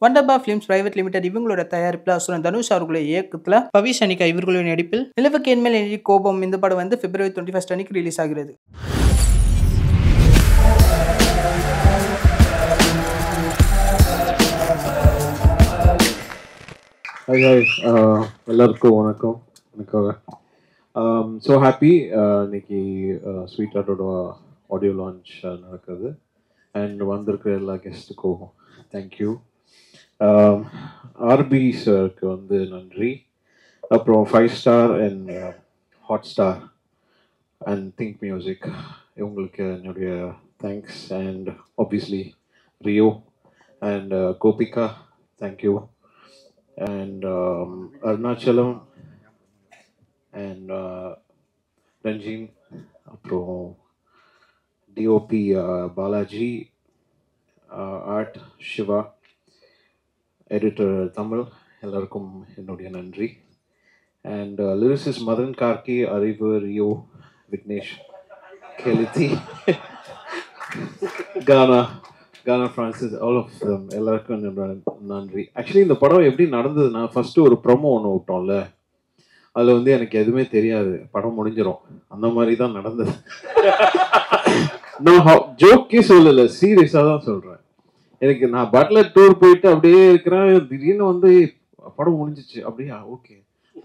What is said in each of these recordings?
வண்டர்பா films private limited இவங்களோட தயாரிப்பில் அசுரன் தனுஷ் அவர்களுடைய இயக்கத்தில் பவிஷ் அனிகா இவர்களுடைய நடிப்பில் நிலவுக்கு என்மேல் எனி கோபம் இந்த படம் வந்து February 21 அன்னைக்கு ரிலீஸ் ஆகிறது. எல்லாருக்கும் வணக்கம். ஸோ ஹாப்பி இன்னைக்கு ஸ்வீட் ஆர்ட்டோட ஆடியோ லான்ச் நடக்குது அண்ட் வந்திருக்கிற எல்லா கெஸ்ட்டுக்கும் தேங்க்யூ. ஆர்பி சாருக்கு வந்து நன்றி, அப்புறம் 5 star and hot star and think music இவங்களுக்கு என்னுடைய thanks and obviously Rio and Gopika thank you and Arunachalam and Ranjin, apro DOP Balaji, art Shiva, editor Tamil, ellarkum ennodiya nandri, and lyricist Madan Karki, Arivu, Rio, Vignesh, Kelithi, Ghana Francis, all of them, எல்லாருக்கும் நன்றி. Actually இந்த படம் எப்படி நடந்ததுன்னா, first ஒரு promo ஒன்று விட்டோம்ல, அதில் வந்து எனக்கு எதுவுமே தெரியாது, படம் முடிஞ்சிடும் அந்த மாதிரி தான் நடந்தது. நான் ஜோக்கே சொல்லலை, சீரியஸாக தான் சொல்கிறேன். எனக்கு நான் பட்லர் டூர் போயிட்டு அப்படியே இருக்கிறேன், திடீர்னு வந்து படம் முடிஞ்சிச்சு. அப்படியா ஓகே,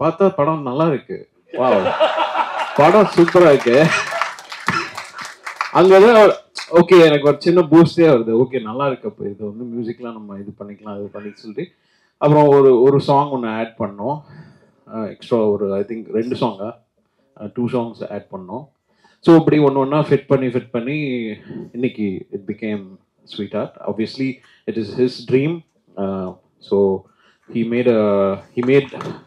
பார்த்தா படம் நல்லா இருக்கு, வா படம் சூப்பராக இருக்கு. அங்கதான் ஓகே எனக்கு ஒரு சின்ன பூஸ்டே வருது, ஓகே நல்லா இருக்கு, அப்போ இது வந்து மியூசிக்லாம் நம்ம இது பண்ணிக்கலாம் இது பண்ணி சொல்லிட்டு அப்புறம் ஒரு சாங் ஒன்று ஆட் பண்ணோம், எக்ஸ்ட்ரா ஒரு ஐ திங்க் 2 சாங்கா 2 சாங்ஸ் ஆட் பண்ணோம். ஸோ இப்படி ஒன்று ஃபிட் பண்ணி இன்னைக்கு it became sweet art. Obviously it is his dream, so he made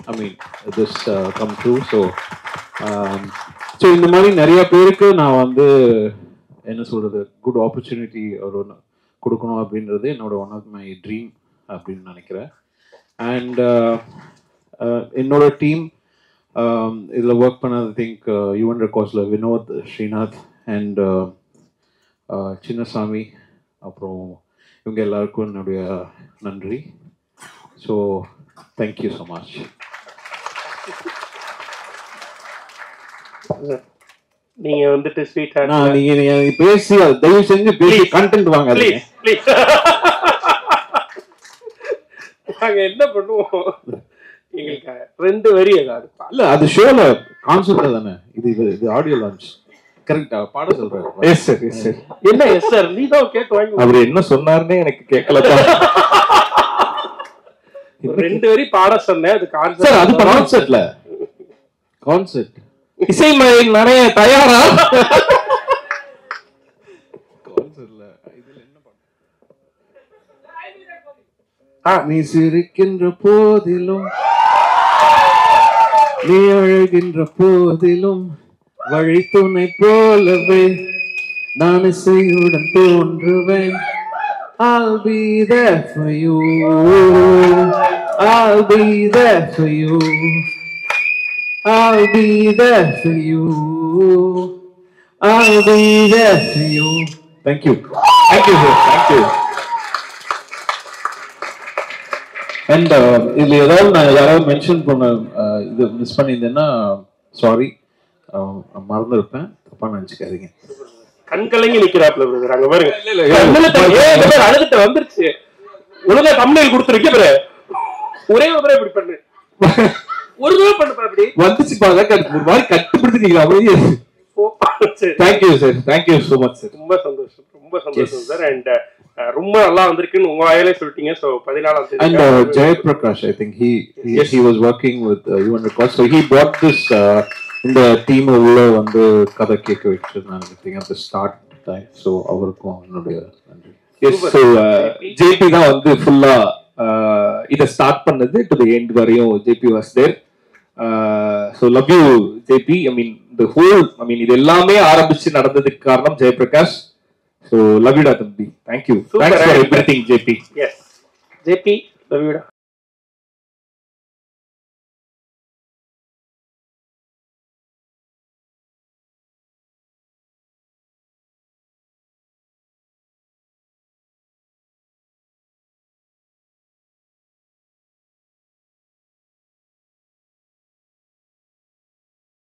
I mean this come true. So இந்த மாதிரி நிறைய பேருக்கு நான் வந்து என்ன சொல்கிறது, குட் ஆப்பர்ச்சுனிட்டி ஒரு கொடுக்கணும் அப்படின்றது என்னோட ஒன் ஆஃப் மை ட்ரீம் அப்படின்னு நினைக்கிறேன். அண்ட் என்னோட டீம் இதில் ஒர்க் பண்ணது திங்க் யுவன் ரெக்கார்ட்ஸில் வினோத், ஸ்ரீநாத் அண்ட் சின்னசாமி, அப்புறம் இவங்க எல்லாருக்கும் என்னுடைய நன்றி. So thank you so much. நீங்க வந்துட்டு ஸ்வீட் ஆர்ட் நீங்க பேசி தயவு செஞ்சு பேசி கண்டென்ட் வாங்க. நாங்க என்ன பண்ணுவோம், எங்களுக்கு 2 வரி ஏதாவது இல்ல, அது ஷோல கான்செப்ட் தானே, இது ஆடியோ லான்ச் கரெக்ட்டா பாட சொல்றாரு. Yes sir, yes sir. என்ன எஸ் சார், நீ தான் கேட்டு வாங்கி அவர் என்ன சொன்னாருன்னே எனக்கு கேட்கல. 2 வரி பாட சொன்னேன், அது கான்செப்ட். அது கான்செப்ட்ல கான்செப்ட் இசைமலையில் நிறைய தயாரா நீ சிரிக்கின்ற போதிலும் நீ அழகின்ற போதிலும் வழி துணை போலவே நான் இசையுடன் தோன்றுவேன். I'll be there for you, I'll be there for you, I'll be there for you, I'll be there for you. Thank you sir, thank you. And இதுல ஏதாவது நான் யாராவது மென்ஷன் பண்ண இது மிஸ் பண்ணியிருந்தேன்னா சாரி, மறந்துருப்பேன், தப்பா நினைச்சுக்காதீங்க. கண்கலங்கி நிக்கிறாப்ல பிரதர், அங்க பாருங்க அழுதுட்டு வந்துருச்சு. ஒழுங்கா தமிழில் கொடுத்துருக்க பாரு, ஒரே ஒரு இப்படி பண்ணு, ஒரு தடவை பண்ணு அப்படி வந்துச்சு பாருங்க, ஒரு மாதிரி கட்டுப்படுத்திட்டீங்க அப்படியே. Thank you sir, thank you so much sir. ரொம்ப சந்தோஷம் சார். அண்ட் ரொம்ப நல்லா வந்திருக்குன்னு உங்க வாயிலே சொல்லிட்டீங்க. ஸோ 14ஆம் தேதி and Jayaprakash, I think he was working with Yuvan Records, so he brought this இந்த டீம் உள்ள வந்து கதை கேட்க வச்சிருந்தாங்க at the start time. So அவருக்கும் என்னுடைய நன்றி. எஸ், ஸோ ஜேபி தான் வந்து ஃபுல்லா இதை ஸ்டார்ட் பண்ணது டு தி எண்ட் வரையும் JP was there. So love you JP. I mean the whole, I mean இது எல்லாமே ஆரம்பிச்சு நடந்ததுக்கு காரணம் ஜெயபிரகாஷ். ஸோ லவ் யூடா தம்பி, thank you, thanks for everything JP. Yes JP, love யூடா.